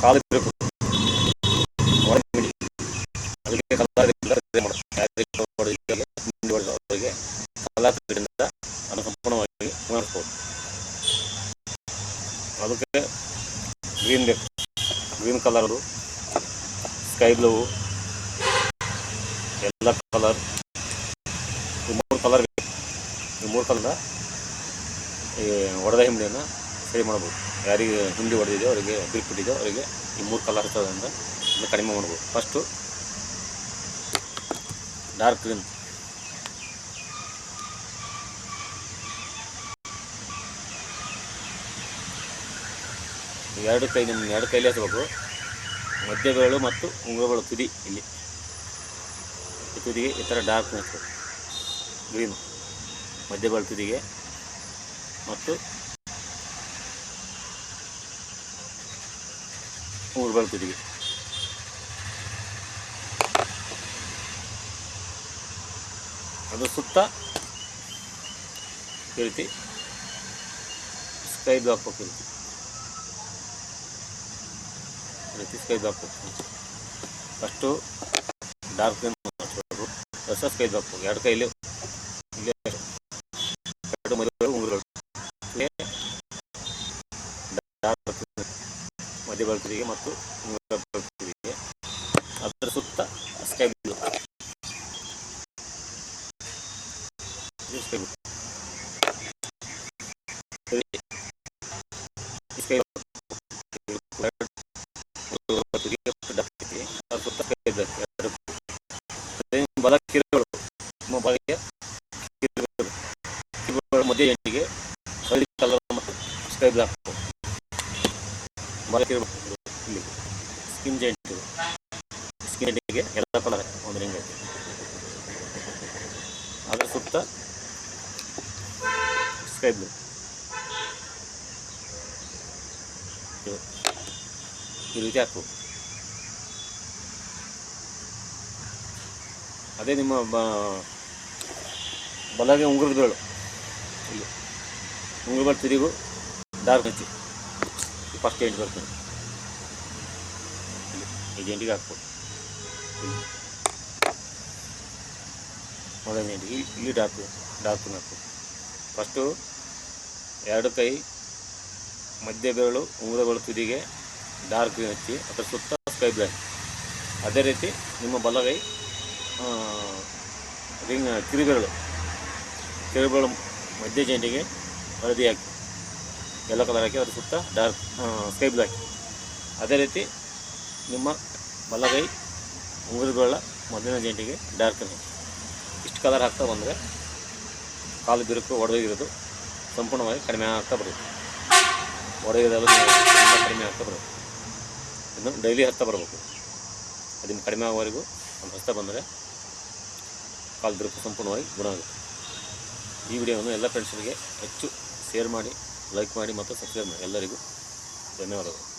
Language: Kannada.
ಕಾಲು ಬಿರುಕು ಅದಕ್ಕೆ ಕಲಾಕೃತಿಯಿಂದ ಅದು ಸಂಪೂರ್ಣವಾಗಿ ಉಣರ್ಸ್ಬೋದು. ಅದಕ್ಕೆ ಗ್ರೀನ್ ಬೇಕು, ಗ್ರೀನ್ ಕಲರು, ಸ್ಕೈ ಬ್ಲೂ, ಎಲ್ಲ ಕಲರ್, ಈ 3 ಕಲರ್ ಬೇಕು. ಈ 3 ಕಲರ್ನ ಈ ಹೊಡೆದ ಹಿಂಡಿಯನ್ನು ಸರಿ ಮಾಡ್ಬೋದು. ಯಾರಿಗೆ ಹಿಂಡಿ ಹೊಡೆದಿದೆಯೋ ಅವರಿಗೆ ಬಿರುಕಿಟ್ಟಿದೆಯೋ ಅವರಿಗೆ ಈ 3 ಕಲರ್ ಇರ್ತದ್ರಿಂದ ಇನ್ನು ಕಡಿಮೆ ಮಾಡ್ಬೋದು. ಫಸ್ಟು ಡಾರ್ಕ್ ಗ್ರೀನ್, ಎರಡು ಕೈಲಿ ಹಚ್ಚಬೇಕು. ಮಧ್ಯ ಬೆರಳು ಮತ್ತು ಉಂಗುರಗಳು ತುದಿ, ಇಲ್ಲಿ ಈ ತುದಿಗೆ ಈ ಥರ ಡಾರ್ಕ್ ಹಚ್ಚಬೇಕು. ಗ್ರೀನು ಮಧ್ಯ ಬೆರಳು ತುದಿಗೆ ಮತ್ತು ಉಂಗುರಗಳ ತುದಿಗೆ. ಅದು ಸುತ್ತ ಈ ರೀತಿ ಸ್ಕೈ ಬ್ಲಾಕ್ ಹಾಕಬೇಕು. Sky block first dark green ಹಚ್ಚಬೇಕು, ಹೊಸ ಸ್ಕೈ ಬ್ಲಾಕ್ ಎರಡು ಕೈಲಿ ಇಲ್ಲಿ ಎರಡು ಮಧ್ಯಗಳು ಉಂಗುರಗಳು ಡಾರ್ಕ್ ಮಧ್ಯ ಬೆಳಕಿಗೆ ಮತ್ತು ಉಂಗುರ ಬೆಳಕಿಗೆ. ಅದರ ಸುತ್ತ ಸ್ಕೈ ಬ್ಲೂ, ಸ್ಕೈ ಬ್ಲೂ ಬಲ ಕಿರುಗಳು ಮಧ್ಯ ಎಂಟಿಗೆ ಹಳದಿ ಕಲರ್ ಮತ್ತು ಸ್ಕೈ ಬ್ಲಾಕ್ ಬಲ ಕಿರು ಇಲ್ಲಿ ಸ್ಕಿನ್ ಜೆಂಟಿಗೆ ಎಲ್ಲ ಕಲರ್ ಒಂದು ರಿಂಗ್ ಐತೆ. ಅದರ ಸುತ್ತ ಸ್ಕೈ ಬ್ಲೂ ಈ ರೀತಿ ಹಾಕು. ಅದೇ ನಿಮ್ಮ ಬಲಗೆ ಉಂಗುರದ ಬೇಳು, ಇಲ್ಲಿ ಉಂಗುರ ತುದಿಗೂ ಡಾರ್ಕ್ ಹಚ್ಚಿ ಫಸ್ಟ್ ಎಂಟು ಬರ್ತದೆ. ಈ ಜೆಂಟಿಗೆ ಹಾಕ್ಬೋದು. ಮೊದಲನೇ ಜೆಂಟಿಗೆ ಇಲ್ಲಿ ಡಾರ್ಕ್ ಹಾಕ್ಬೋದು. ಫಸ್ಟು ಎರಡು ಕೈ ಮಧ್ಯ ಬೆರಳು ಉಂಗುರಗಳ ತುದಿಗೆ ಡಾರ್ಕ್ ಹಚ್ಚಿ ಅದರ ಸುತ್ತ ಸ್ಕೈ ಬ್ಲಾಕ್. ಅದೇ ರೀತಿ ನಿಮ್ಮ ಬಲಗೈ ಕಿರುಬೆರಳು ಮಧ್ಯ ಜೆಂಟಿಗೆ ಹಳದಿ ಹಾಕಿ ಎಲ್ಲ ಕಲರ್ ಹಾಕಿ ಅದ್ರ ಸುತ್ತ ಡಾರ್ಕ್ ಸ್ಕೈ ಬ್ಲಾಕ್. ಅದೇ ರೀತಿ ನಿಮ್ಮ ಬಲಗೈ ಉಂಗುರಗಳ ಮೊದಲನೇ ಜೆಂಟಿಗೆ ಡಾರ್ಕ್ ಹಾಕಿ. ಇಷ್ಟು ಕಲರ್ ಹಾಕ್ತಾ ಬಂದರೆ ಕಾಲು ಬಿರುಕು ಒಡೆದೋಗಿರೋದು ಸಂಪೂರ್ಣವಾಗಿ ಕಡಿಮೆ ಆಗ್ತಾ ಬರುತ್ತೆ. ಒಡೆಯೋದೆಲ್ಲ ಕಡಿಮೆ ಆಗ್ತಾ ಬರುತ್ತೆ. ಇನ್ನು ಡೈಲಿ ಹಚ್ತಾ ಬರಬೇಕು. ಅದನ್ನು ಕಡಿಮೆ ಆಗೋವರೆಗೂ ಒಂದು ಹಚ್ತಾ ಬಂದರೆ ಕಾಲು ಬಿರುಕು ಸಂಪೂರ್ಣವಾಗಿ ಗುಣ ಆಗುತ್ತೆ. ಈ ವಿಡಿಯೋವನ್ನು ಎಲ್ಲ ಫ್ರೆಂಡ್ಸ್ಗಳಿಗೆ ಹೆಚ್ಚು ಶೇರ್ ಮಾಡಿ, ಲೈಕ್ ಮಾಡಿ ಮತ್ತು ಸಬ್ಸ್ಕ್ರೈಬ್ ಮಾಡಿ. ಎಲ್ಲರಿಗೂ ಧನ್ಯವಾದಗಳು.